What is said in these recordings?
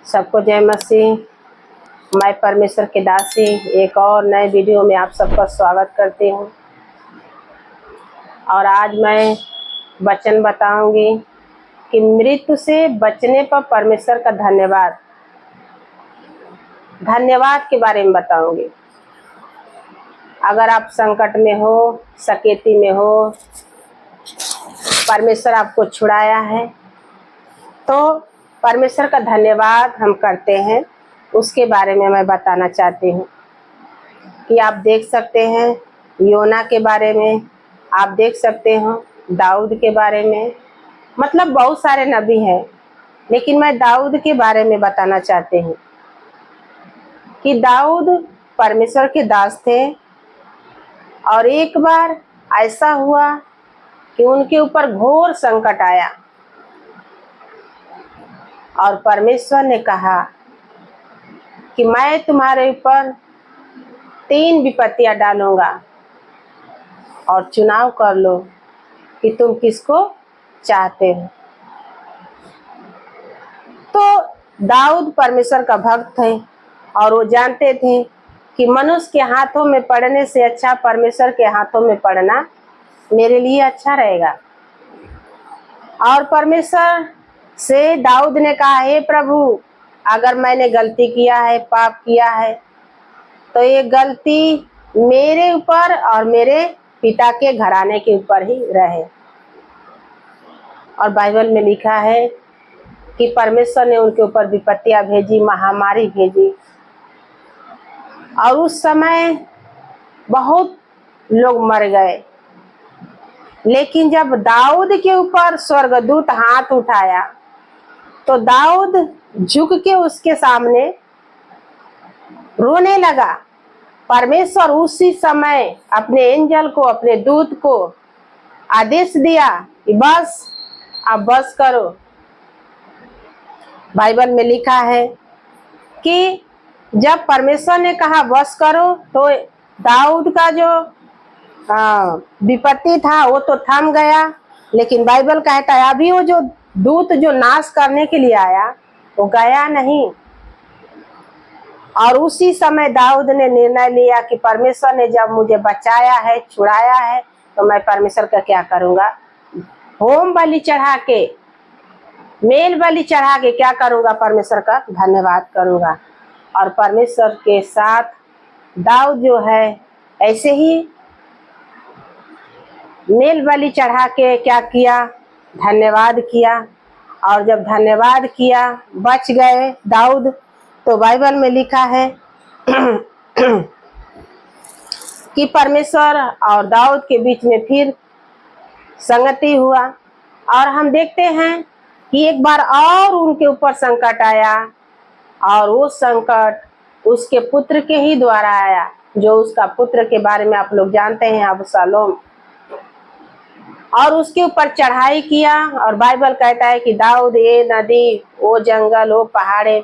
सबको जय मसीह। मैं परमेश्वर की दासी एक और नए वीडियो में आप सबका स्वागत करती हूँ। और आज मैं वचन बताऊंगी कि मृत्यु से बचने पर परमेश्वर का धन्यवाद के बारे में बताऊंगी। अगर आप संकट में हो, सकेती में हो, परमेश्वर आपको छुड़ाया है, तो परमेश्वर का धन्यवाद हम करते हैं। उसके बारे में मैं बताना चाहती हूँ कि आप देख सकते हैं योना के बारे में, आप देख सकते हो दाऊद के बारे में। मतलब बहुत सारे नबी हैं, लेकिन मैं दाऊद के बारे में बताना चाहती हूँ कि दाऊद परमेश्वर के दास थे। और एक बार ऐसा हुआ कि उनके ऊपर घोर संकट आया और परमेश्वर ने कहा कि मैं तुम्हारे ऊपर 3 विपत्तियां डालूंगा और चुनाव कर लो कि तुम किसको चाहते हो। तो दाऊद परमेश्वर का भक्त थे और वो जानते थे कि मनुष्य के हाथों में पड़ने से अच्छा परमेश्वर के हाथों में पड़ना मेरे लिए अच्छा रहेगा। और परमेश्वर से दाऊद ने कहा, हे प्रभु, अगर मैंने गलती किया है, पाप किया है, तो ये गलती मेरे ऊपर और मेरे पिता के घराने के ऊपर ही रहे। और बाइबल में लिखा है कि परमेश्वर ने उनके ऊपर विपत्तियां भेजी, महामारी भेजी, और उस समय बहुत लोग मर गए। लेकिन जब दाऊद के ऊपर स्वर्गदूत हाथ उठाया तो दाऊद झुक के उसके सामने रोने लगा। परमेश्वर उसी समय अपने एंजल को, अपने दूत को आदेश दिया कि बस, अब बस करो। बाइबल में लिखा है कि जब परमेश्वर ने कहा बस करो, तो दाऊद का जो विपत्ति था वो तो थम गया। लेकिन बाइबल कहता है अभी वो जो दूत जो नाश करने के लिए आया वो गया नहीं। और उसी समय दाऊद ने निर्णय लिया कि परमेश्वर ने जब मुझे बचाया है, छुड़ाया है, तो मैं परमेश्वर का क्या करूंगा, होम बलि चढ़ा के, मेल बलि चढ़ा के क्या करूंगा, परमेश्वर का धन्यवाद करूंगा। और परमेश्वर के साथ दाऊद जो है ऐसे ही मेल बलि चढ़ा के क्या किया, धन्यवाद किया। और जब धन्यवाद किया, बच गए दाऊद। तो बाइबल में लिखा है कि परमेश्वर और दाऊद के बीच में फिर संगति हुआ। और हम देखते हैं कि एक बार और उनके ऊपर संकट आया, और वो संकट उसके पुत्र के ही द्वारा आया, जो उसका पुत्र के बारे में आप लोग जानते हैं, अबशालोम। और उसके ऊपर चढ़ाई किया। और बाइबल कहता है कि दाऊद ये नदी, वो जंगल, वो पहाड़े,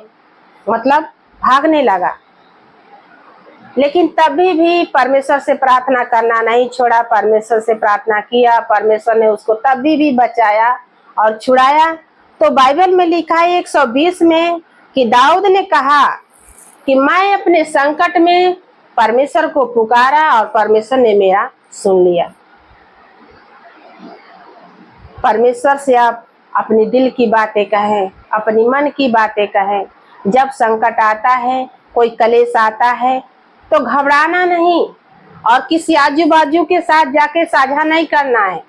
मतलब भागने लगा। लेकिन तभी भी परमेश्वर से प्रार्थना करना नहीं छोड़ा, परमेश्वर से प्रार्थना किया। परमेश्वर ने उसको तभी भी बचाया और छुड़ाया। तो बाइबल में लिखा है 120 में कि दाऊद ने कहा कि मैं अपने संकट में परमेश्वर को पुकारा और परमेश्वर ने मेरा सुन लिया। परमेश्वर से आप अपनी दिल की बातें कहें, अपनी मन की बातें कहें। जब संकट आता है, कोई कलेश आता है, तो घबराना नहीं और किसी आजू बाजू के साथ जाके साझा नहीं करना है।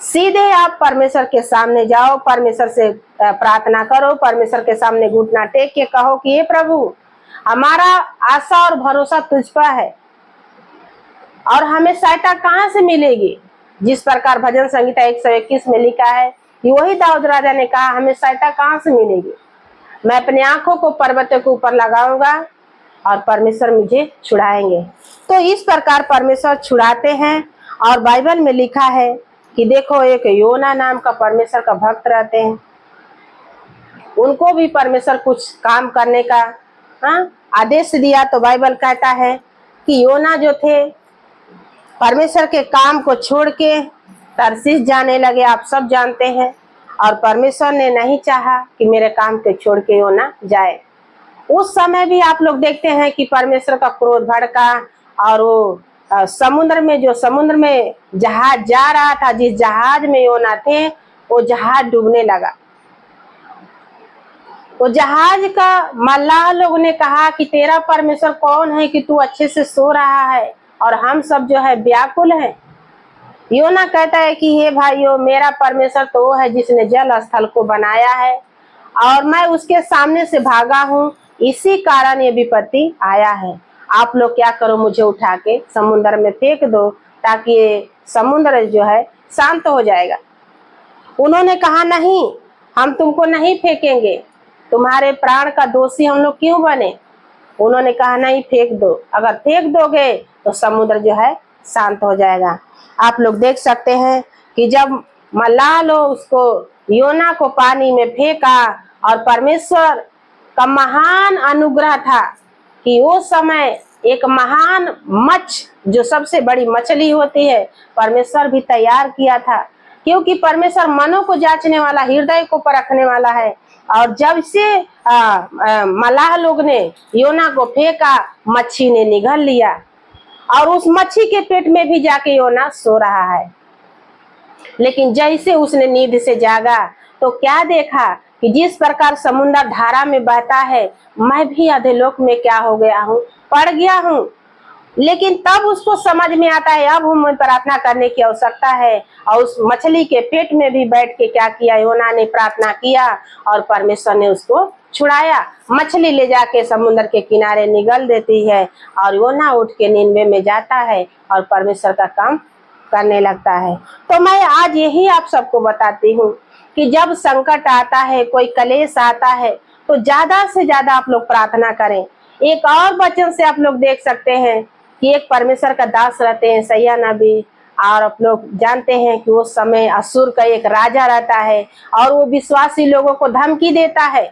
सीधे आप परमेश्वर के सामने जाओ, परमेश्वर से प्रार्थना करो, परमेश्वर के सामने घुटना टेक के कहो कि हे प्रभु, हमारा आशा और भरोसा तुझ पर है और हमें सहायता कहाँ से मिलेगी। जिस प्रकार भजन संहिता 121 में लिखा है कि वही दाऊद राजा ने कहा, हमें सहायता कहाँ से मिलेगी। मैं अपनी आंखों को पर्वतों के ऊपर लगाऊंगा और परमेश्वर मुझे छुड़ाएंगे। तो इस प्रकार परमेश्वर छुड़ाते हैं। और बाइबल में लिखा है कि देखो, एक योना नाम का परमेश्वर का भक्त रहते हैं, उनको भी परमेश्वर कुछ काम करने का आदेश दिया। तो बाइबल कहता है कि योना जो थे परमेश्वर के काम को छोड़ के तरसीस जाने लगे, आप सब जानते हैं। और परमेश्वर ने नहीं चाहा कि मेरे काम को छोड़ के योना जाए। उस समय भी आप लोग देखते हैं कि परमेश्वर का क्रोध भड़का और वो समुद्र में जहाज जा रहा था, जिस जहाज में योना थे, वो जहाज डूबने लगा। वो जहाज का मल्लाह लोग ने कहा कि तेरा परमेश्वर कौन है कि तू अच्छे से सो रहा है और हम सब जो है व्याकुल हैं। योना कहता है कि हे भाइयों, मेरा परमेश्वर तो वो है जिसने जल स्थल को बनाया है और मैं उसके सामने से भागा हूँ, इसी कारण ये विपत्ति आया है। आप लोग क्या करो, मुझे उठा के समुद्र में फेंक दो ताकि ये समुद्र जो है शांत हो जाएगा। उन्होंने कहा नहीं, हम तुमको नहीं फेंकेंगे, तुम्हारे प्राण का दोषी हम लोग क्यों बने। उन्होंने कहा नहीं, फेंक दो, अगर फेंक दोगे तो समुद्र जो है शांत हो जाएगा। आप लोग देख सकते हैं कि जब मल्लाह लोग उसको योना को पानी में फेंका और परमेश्वर का महान अनुग्रह था कि वो समय एक महान जो सबसे बड़ी मछली होती है, परमेश्वर भी तैयार किया था, क्योंकि परमेश्वर मनों को जांचने वाला, हृदय को परखने वाला है। और जब से मल्लाह लोग ने योना को फेंका, मच्छी ने निगल लिया और उस मच्छी के पेट में भी जाके योना सो रहा है। लेकिन जैसे उसने नींद से जागा तो क्या देखा कि जिस प्रकार समुद्र धारा में बहता है, मैं भी अधोलोक में क्या हो गया हूँ, पड़ गया हूँ। लेकिन तब उसको समझ में आता है अब हमें प्रार्थना करने की आवश्यकता है। और उस मछली के पेट में भी बैठ के क्या किया, योना ने प्रार्थना किया और परमेश्वर ने उसको छुड़ाया। मछली ले जाके समुद्र के किनारे निगल देती है और योना उठ के नींद में जाता है और परमेश्वर का काम करने लगता है। तो मैं आज यही आप सबको बताती हूँ कि जब संकट आता है, कोई कलेश आता है, तो ज्यादा से ज्यादा आप लोग प्रार्थना करें। एक और वचन से आप लोग देख सकते हैं कि एक परमेश्वर का दास रहते हैं सैया नबी, और आप लोग जानते हैं कि उस समय असुर का एक राजा रहता है और वो विश्वासी लोगों को धमकी देता है,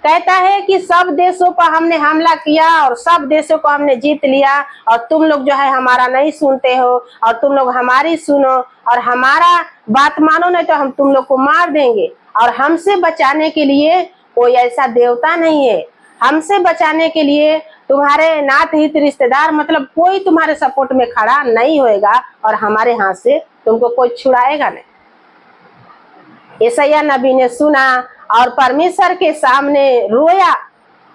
कहता है कि सब देशों पर हमने हमला किया और सब देशों को हमने जीत लिया और तुम लोग जो है हमारा नहीं सुनते हो और तुम लोग हमारी सुनो और हमारा बात मानो, नहीं तो हम तुम लोग को मार देंगे। और हमसे बचाने के लिए कोई ऐसा देवता नहीं है, हमसे बचाने के लिए तुम्हारे नात हित रिश्तेदार मतलब कोई तुम्हारे सपोर्ट में खड़ा नहीं होएगा और हमारे हाथ से तुमको कोई छुड़ाएगा नहीं। यशायाह नबी ने सुना और परमेश्वर के सामने रोया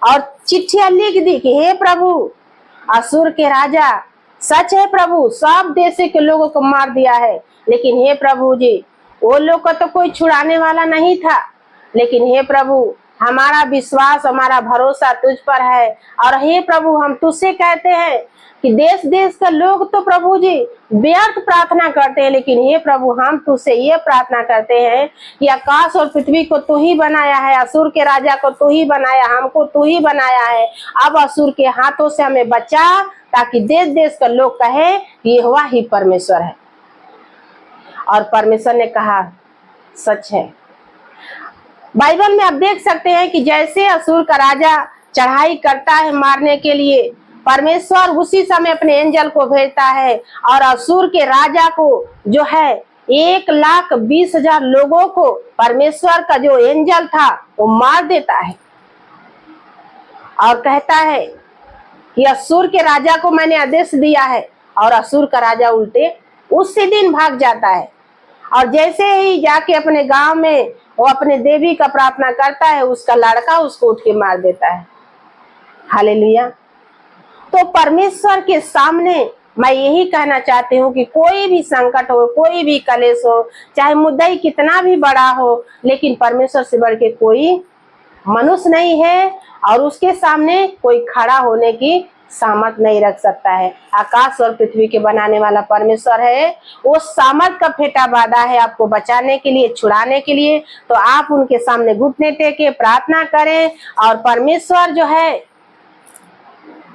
और चिट्ठियां लिख दी कि हे प्रभु, असुर के राजा, सच है प्रभु, सब देश के लोगों को मार दिया है, लेकिन हे प्रभु जी, वो लोग को तो कोई छुड़ाने वाला नहीं था, लेकिन हे प्रभु हमारा विश्वास, हमारा भरोसा तुझ पर है। और हे प्रभु, हम तुझसे कहते हैं कि देश देश के लोग तो प्रभु जी व्यर्थ प्रार्थना करते हैं, लेकिन हे प्रभु हम तुझसे ये प्रार्थना करते हैं कि आकाश और पृथ्वी को तू ही बनाया है, असुर के राजा को तू ही बनाया, हमको तू ही बनाया है। अब असुर के हाथों से हमें बचा, ताकि देश देश के लोग कहे कि यहोवा ही परमेश्वर है। और परमेश्वर ने कहा सच है। बाइबल में आप देख सकते हैं कि जैसे असुर का राजा चढ़ाई करता है मारने के लिए, परमेश्वर उसी समय अपने एंजल को भेजता है और असुर के राजा को जो है 1,20,000 लोगों को परमेश्वर का जो एंजल था वो मार देता है और कहता है कि असुर के राजा को मैंने आदेश दिया है, और असुर का राजा उल्टे उसी दिन भाग जाता है। और जैसे ही जाके अपने गांव में वो अपने देवी का प्रार्थना करता है, उसका लड़का उसको उठ के मार देता है। हालेलुया। तो परमेश्वर के सामने मैं यही कहना चाहती हूँ कि कोई भी संकट हो, कोई भी कलेश हो, चाहे मुद्दा कितना भी बड़ा हो, लेकिन परमेश्वर से बढ़ के कोई मनुष्य नहीं है और उसके सामने कोई खड़ा होने की सामर्थ नहीं रख सकता है। आकाश और पृथ्वी के बनाने वाला परमेश्वर है, वो सामर्थ का फेटा बांधा है आपको बचाने के लिए, छुड़ाने के लिए। तो आप उनके सामने घुटने टेके प्रार्थना करें और परमेश्वर जो है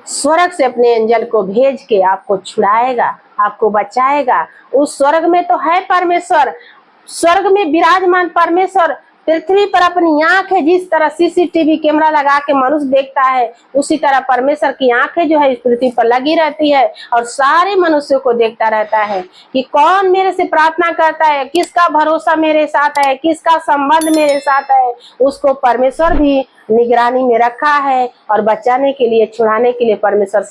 स्वर्ग से अपने एंजल को भेज के आपको छुड़ाएगा, आपको बचाएगा। उस स्वर्ग में तो है परमेश्वर, स्वर्ग में विराजमान परमेश्वर पृथ्वी पर अपनी आंखें जिस तरह सीसीटीवी कैमरा लगा के मनुष्य देखता है, उसी तरह परमेश्वर की आंखें जो है इस पृथ्वी पर लगी रहती है और सारे मनुष्यों को देखता रहता है कि कौन मेरे से प्रार्थना करता है, किसका भरोसा मेरे साथ है, किसका संबंध मेरे साथ है। उसको परमेश्वर भी निगरानी में रखा है और बचाने के लिए, छुड़ाने के लिए परमेश्वर